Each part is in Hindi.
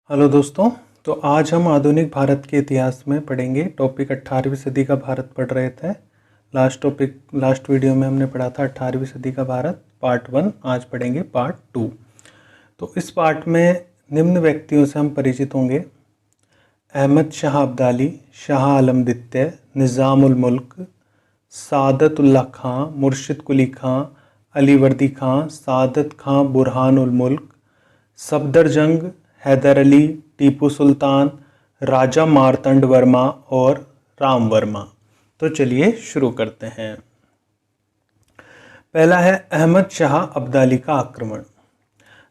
हेलो दोस्तों। तो आज हम आधुनिक भारत के इतिहास में पढ़ेंगे। टॉपिक 18वीं सदी का भारत पढ़ रहे थे। लास्ट वीडियो में हमने पढ़ा था 18वीं सदी का भारत पार्ट 1। आज पढ़ेंगे पार्ट 2। तो इस पार्ट में निम्न व्यक्तियों से हम परिचित होंगे: अहमद शाह अब्दाली, शाह आलम द्वितीय, निज़ाम उल मुल्क, सादत उल्लाह खां, मुर्शिद कुली खां, अली वर्दी खां, सादत खां बुरहान उल मुल्क, सफदरजंग, हैदर अली, टीपू सुल्तान, राजा मार्तंड वर्मा और राम वर्मा। तो चलिए शुरू करते हैं। पहला है अहमद शाह अब्दाली का आक्रमण।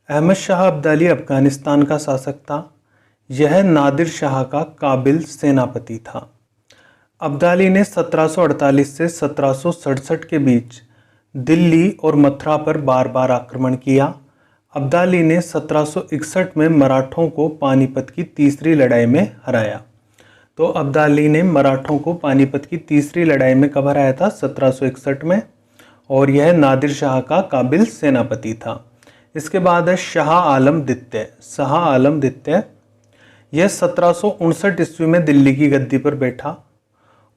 अहमद शाह अब्दाली अफगानिस्तान का शासक था। यह नादिर शाह का काबिल सेनापति था। अब्दाली ने 1748 से 1767 के बीच दिल्ली और मथुरा पर बार बार आक्रमण किया। अब्दाली ने 1761 में मराठों को पानीपत की तीसरी लड़ाई में हराया। तो अब्दाली ने मराठों को पानीपत की तीसरी लड़ाई में कब हराया था? 1761 में। और यह नादिर शाह का काबिल सेनापति था। इसके बाद है शाह आलम द्वितीय। शाह आलम द्वितीय यह 1759 ईस्वी में दिल्ली की गद्दी पर बैठा।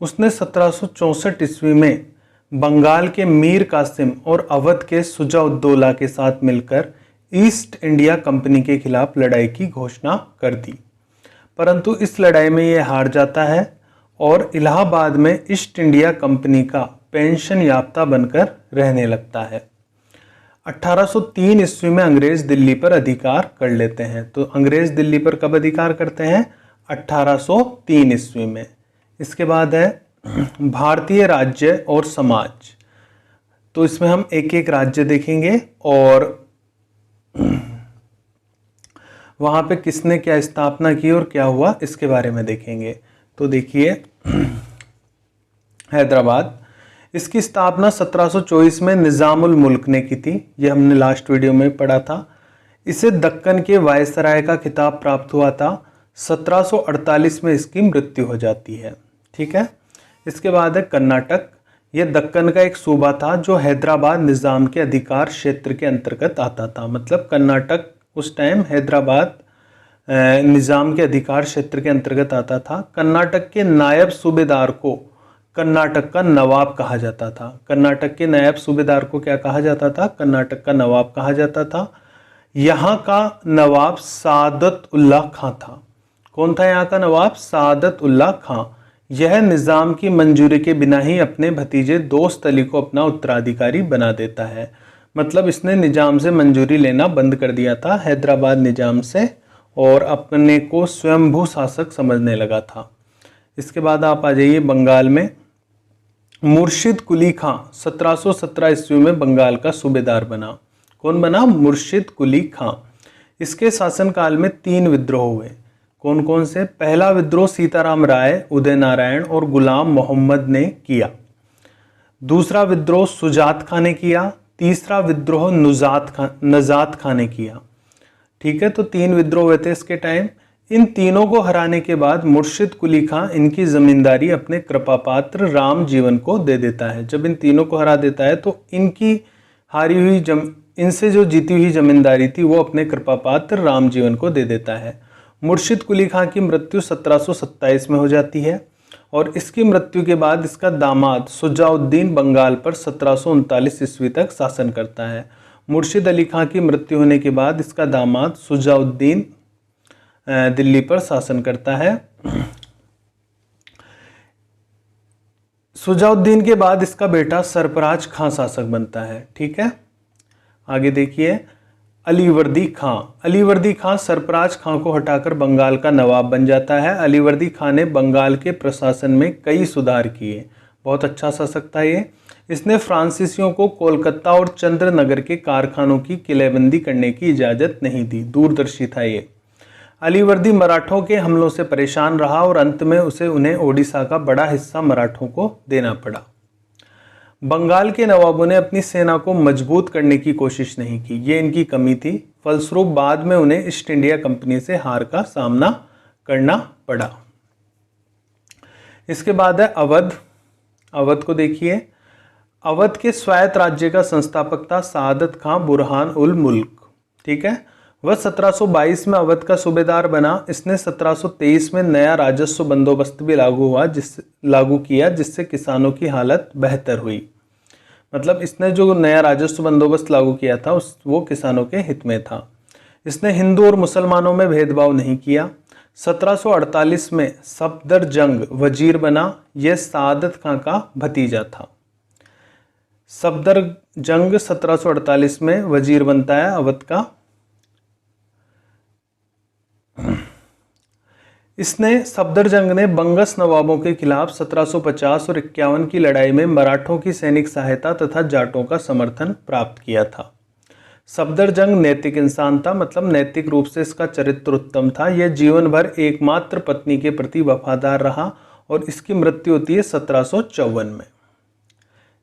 उसने 1764 ईस्वी में बंगाल के मीर कासिम और अवध के शुजा-उद-दौला के साथ मिलकर ईस्ट इंडिया कंपनी के खिलाफ लड़ाई की घोषणा कर दी, परंतु इस लड़ाई में यह हार जाता है और इलाहाबाद में ईस्ट इंडिया कंपनी का पेंशन याफ्ता बनकर रहने लगता है। 1803 ईस्वी में अंग्रेज दिल्ली पर अधिकार कर लेते हैं। तो अंग्रेज दिल्ली पर कब अधिकार करते हैं? 1803 ईस्वी में। इसके बाद है भारतीय राज्य और समाज। तो इसमें हम एक एक राज्य देखेंगे और वहाँ पे किसने क्या स्थापना की और क्या हुआ इसके बारे में देखेंगे। तो देखिए, हैदराबाद, इसकी स्थापना 1724 में निज़ाम उल मुल्क ने की थी। ये हमने लास्ट वीडियो में पढ़ा था। इसे दक्कन के वायसराय का खिताब प्राप्त हुआ था। 1748 में इसकी मृत्यु हो जाती है। ठीक है। इसके बाद है कर्नाटक। यह दक्कन का एक सूबा था जो हैदराबाद निज़ाम के अधिकार क्षेत्र के अंतर्गत आता था। मतलब कर्नाटक उस टाइम हैदराबाद निज़ाम के अधिकार क्षेत्र के अंतर्गत आता था। कर्नाटक के नायब सूबेदार को कर्नाटक का नवाब कहा जाता था। कर्नाटक के नायब सूबेदार को क्या कहा जाता था? कर्नाटक का नवाब कहा जाता था। यहाँ का नवाब सादत उल्लाह खां था। कौन था यहाँ का नवाब? सादत उल्लाह खां। यह निज़ाम की मंजूरी के बिना ही अपने भतीजे दोस्त अली को अपना उत्तराधिकारी बना देता है। मतलब इसने निज़ाम से मंजूरी लेना बंद कर दिया था, हैदराबाद निज़ाम से, और अपने को स्वयंभू शासक समझने लगा था। इसके बाद आप आ जाइए बंगाल में। मुर्शिद कुली खां 1717 ईस्वी में बंगाल का सूबेदार बना। कौन बना? मुर्शिद कुली खां। इसके शासनकाल में 3 विद्रोह हुए। कौन कौन से? पहला विद्रोह सीताराम राय, उदय नारायण और गुलाम मोहम्मद ने किया। दूसरा विद्रोह सुजात खां ने किया। तीसरा विद्रोह नजात खां ने किया। ठीक है। तो 3 विद्रोह हुए थे इसके टाइम। इन तीनों को हराने के बाद मुर्शिद कुली खां इनकी जमींदारी अपने कृपापात्र राम जीवन को दे देता है। जब इन तीनों को हरा देता है तो इनकी हारी हुई इनसे जो जीती हुई जमींदारी थी वो अपने कृपापात्र राम जीवन को दे देता है। मुर्शिद कुली खां की मृत्यु 1727 में हो जाती है और इसकी मृत्यु के बाद इसका दामाद शुजाउद्दीन बंगाल पर 1739 ईस्वी तक शासन करता है। मुर्शिद अली खां की मृत्यु होने के बाद इसका दामाद शुजाउद्दीन दिल्ली पर शासन करता है। शुजाउद्दीन के बाद इसका बेटा सरफराज खां शासक बनता है। ठीक है। आगे देखिए, अलीवर्दी खां। अलीवर्दी खां सरफराज खां को हटाकर बंगाल का नवाब बन जाता है। अलीवर्दी खां ने बंगाल के प्रशासन में कई सुधार किए। बहुत अच्छा शासक था ये। इसने फ्रांसीसियों को कोलकाता और चंद्रनगर के कारखानों की किलेबंदी करने की इजाज़त नहीं दी। दूरदर्शी था ये। अलीवर्दी मराठों के हमलों से परेशान रहा और अंत में उन्हें ओडिशा का बड़ा हिस्सा मराठों को देना पड़ा। बंगाल के नवाबों ने अपनी सेना को मजबूत करने की कोशिश नहीं की। ये इनकी कमी थी। फलस्वरूप बाद में उन्हें ईस्ट इंडिया कंपनी से हार का सामना करना पड़ा। इसके बाद है अवध। अवध को देखिए। अवध के स्वायत्त राज्य का संस्थापक था सादत खां बुरहान उल मुल्क। ठीक है। वह 1722 में अवध का सूबेदार बना। इसने 1723 में नया राजस्व बंदोबस्त भी लागू किया, जिससे किसानों की हालत बेहतर हुई। मतलब इसने जो नया राजस्व बंदोबस्त लागू किया था वो किसानों के हित में था। इसने हिंदू और मुसलमानों में भेदभाव नहीं किया। 1748 में सफदरजंग वजीर बना। यह सादत खां का भतीजा था। सफदरजंग 1748 में वजीर बनता है अवध का। सफदरजंग ने बंगस नवाबों के खिलाफ 1750 और 51 की लड़ाई में मराठों की सैनिक सहायता तथा जाटों का समर्थन प्राप्त किया था। सफदरजंग नैतिक इंसान था, मतलब नैतिक रूप से इसका चरित्र उत्तम था। यह जीवन भर एकमात्र पत्नी के प्रति वफादार रहा और इसकी मृत्यु होती है 1754 में।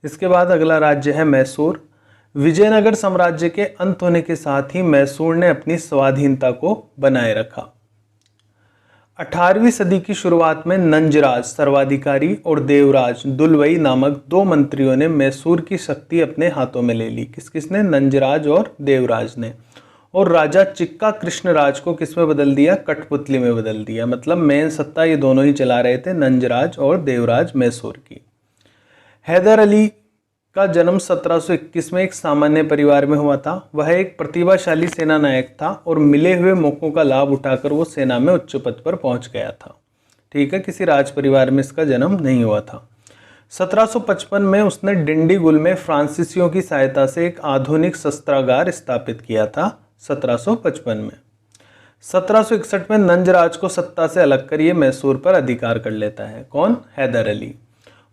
इसके बाद अगला राज्य है मैसूर। विजयनगर साम्राज्य के अंत होने के साथ ही मैसूर ने अपनी स्वाधीनता को बनाए रखा। 18वीं सदी की शुरुआत में नंजराज सर्वाधिकारी और देवराज दुलवई नामक दो मंत्रियों ने मैसूर की शक्ति अपने हाथों में ले ली। किसने? नंजराज और देवराज ने। और राजा चिक्का कृष्णराज को किस में बदल दिया? कठपुतली में बदल दिया। मतलब मेन सत्ता ये दोनों ही चला रहे थे, नंजराज और देवराज मैसूर की। हैदर अली का जन्म 1721 में एक सामान्य परिवार में हुआ था। वह एक प्रतिभाशाली सेना नायक था और मिले हुए मौकों का लाभ उठाकर वो सेना में उच्च पद पर पहुंच गया था। ठीक है, किसी राज परिवार में इसका जन्म नहीं हुआ था। 1755 में उसने डिंडीगुल में फ्रांसीसियों की सहायता से एक आधुनिक शस्त्रागार स्थापित किया था। 1755 में 1761 में नंजराज को सत्ता से अलग कर ये मैसूर पर अधिकार कर लेता है। कौन? हैदर अली।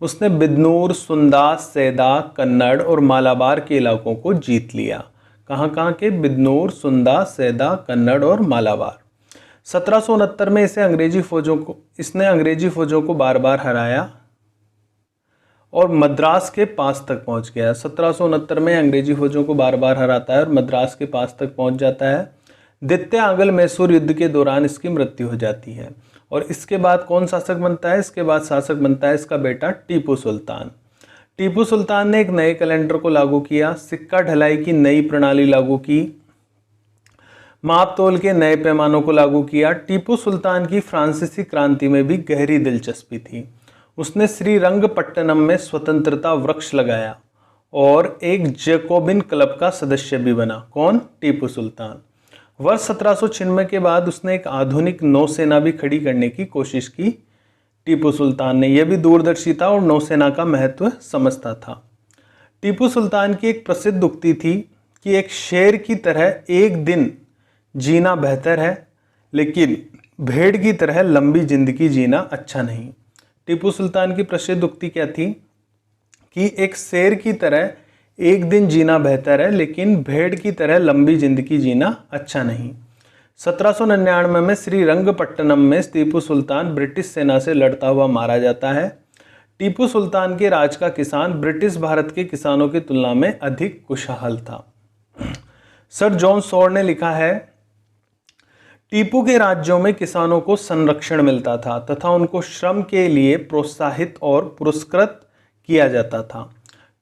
उसने बिदनूर, सुंदा, सैदा, कन्नड़ और मालाबार के इलाकों को जीत लिया। कहाँ के? बिदनूर, सुंदा, सैदा, कन्नड़ और मालाबार। 1769 में इसने अंग्रेजी फौजों को बार बार हराया और मद्रास के पास तक पहुंच गया। 1769 में अंग्रेजी फौजों को बार बार हराता है और मद्रास के पास तक पहुंच जाता है। द्वितीय आंग्ल मैसूर युद्ध के दौरान इसकी मृत्यु हो जाती है। और इसके बाद कौन शासक बनता है? इसके बाद शासक बनता है इसका बेटा टीपू सुल्तान। टीपू सुल्तान ने एक नए कैलेंडर को लागू किया, सिक्का ढलाई की नई प्रणाली लागू की, माप तोल के नए पैमानों को लागू किया। टीपू सुल्तान की फ्रांसीसी क्रांति में भी गहरी दिलचस्पी थी। उसने श्रीरंगपट्टनम में स्वतंत्रता वृक्ष लगाया और एक जैकोबिन क्लब का सदस्य भी बना। कौन? टीपू सुल्तान। वर्ष 1796 के बाद उसने एक आधुनिक नौसेना भी खड़ी करने की कोशिश की। टीपू सुल्तान ने, यह भी दूरदर्शी था और नौसेना का महत्व समझता था। टीपू सुल्तान की एक प्रसिद्ध उक्ति थी कि एक शेर की तरह एक दिन जीना बेहतर है, लेकिन भेड़ की तरह लंबी जिंदगी जीना अच्छा नहीं। टीपू सुल्तान की प्रसिद्ध उक्ति क्या थी? कि एक शेर की तरह एक दिन जीना बेहतर है, लेकिन भेड़ की तरह लंबी जिंदगी जीना अच्छा नहीं। 1799 में श्रीरंगपट्टनम में टीपू सुल्तान ब्रिटिश सेना से लड़ता हुआ मारा जाता है। टीपू सुल्तान के राज का किसान ब्रिटिश भारत के किसानों की तुलना में अधिक खुशहाल था। सर जॉन सॉर ने लिखा है, टीपू के राज्यों में किसानों को संरक्षण मिलता था तथा उनको श्रम के लिए प्रोत्साहित और पुरस्कृत किया जाता था।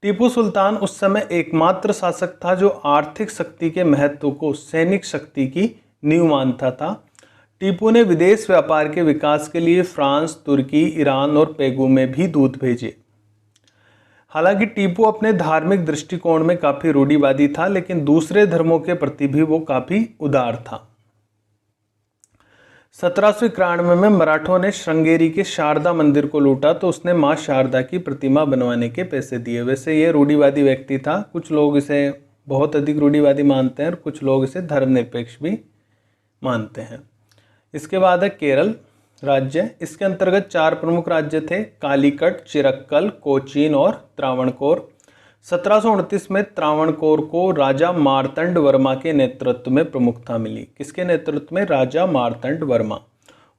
टीपू सुल्तान उस समय एकमात्र शासक था जो आर्थिक शक्ति के महत्व को सैनिक शक्ति की नींव मानता था। टीपू ने विदेश व्यापार के विकास के लिए फ्रांस, तुर्की, ईरान और पेगू में भी दूत भेजे। हालांकि टीपू अपने धार्मिक दृष्टिकोण में काफ़ी रूढ़िवादी था, लेकिन दूसरे धर्मों के प्रति भी वो काफ़ी उदार था। 1791 में मराठों ने श्रृंगेरी के शारदा मंदिर को लूटा तो उसने मां शारदा की प्रतिमा बनवाने के पैसे दिए। वैसे ये रूढ़िवादी व्यक्ति था, कुछ लोग इसे बहुत अधिक रूढ़िवादी मानते हैं और कुछ लोग इसे धर्मनिरपेक्ष भी मानते हैं। इसके बाद है केरल राज्य। इसके अंतर्गत 4 प्रमुख राज्य थे, कालीकट, चिरक्कल, कोचीन और त्रावणकोर। 1729 में त्रावणकोर को राजा मार्तंड वर्मा के नेतृत्व में प्रमुखता मिली। किसके नेतृत्व में? राजा मार्तंड वर्मा।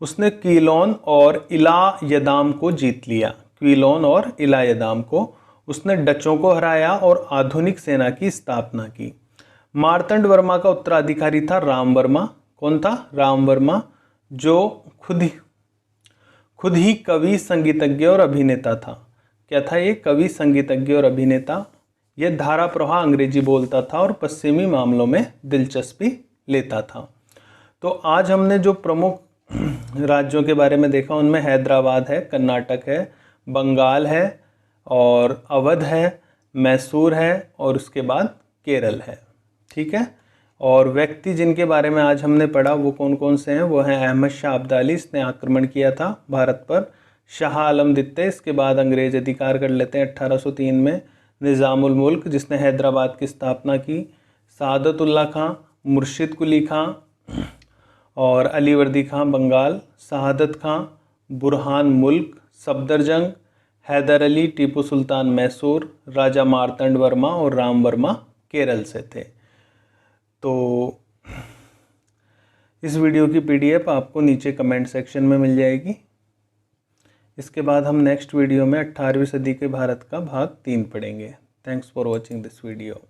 उसने क्विलोन और इलायदाम को जीत लिया। क्विलोन और इलायदाम को उसने डचों को हराया और आधुनिक सेना की स्थापना की। मार्तंड वर्मा का उत्तराधिकारी था राम वर्मा। कौन था? राम वर्मा, जो खुद ही कवि, संगीतज्ञ और अभिनेता था। क्या था ये? कवि, संगीतज्ञ और अभिनेता। यह धारा प्रवाह अंग्रेजी बोलता था और पश्चिमी मामलों में दिलचस्पी लेता था। तो आज हमने जो प्रमुख राज्यों के बारे में देखा उनमें हैदराबाद है, कर्नाटक है, बंगाल है और अवध है, मैसूर है और उसके बाद केरल है। ठीक है। और व्यक्ति जिनके बारे में आज हमने पढ़ा वो कौन कौन से हैं, वो हैं अहमद शाह अब्दाली, इसने आक्रमण किया था भारत पर। शाह आलम द्वितीय, इसके बाद अंग्रेज अधिकार कर लेते हैं 1803 में। निज़ामुल मुल्क जिसने हैदराबाद की स्थापना की। सादतुल्ला खां, मुर्शिद कुली खां और अलीवर्दी खां बंगाल। शहादत खां, बुरहान मुल्क, सफदरजंग, हैदर अली, टीपू सुल्तान मैसूर, राजा मार्तंड वर्मा और राम वर्मा केरल से थे। तो इस वीडियो की PDF आपको नीचे कमेंट सेक्शन में मिल जाएगी। इसके बाद हम नेक्स्ट वीडियो में 18वीं सदी के भारत का भाग 3 पढ़ेंगे। Thanks for watching this video.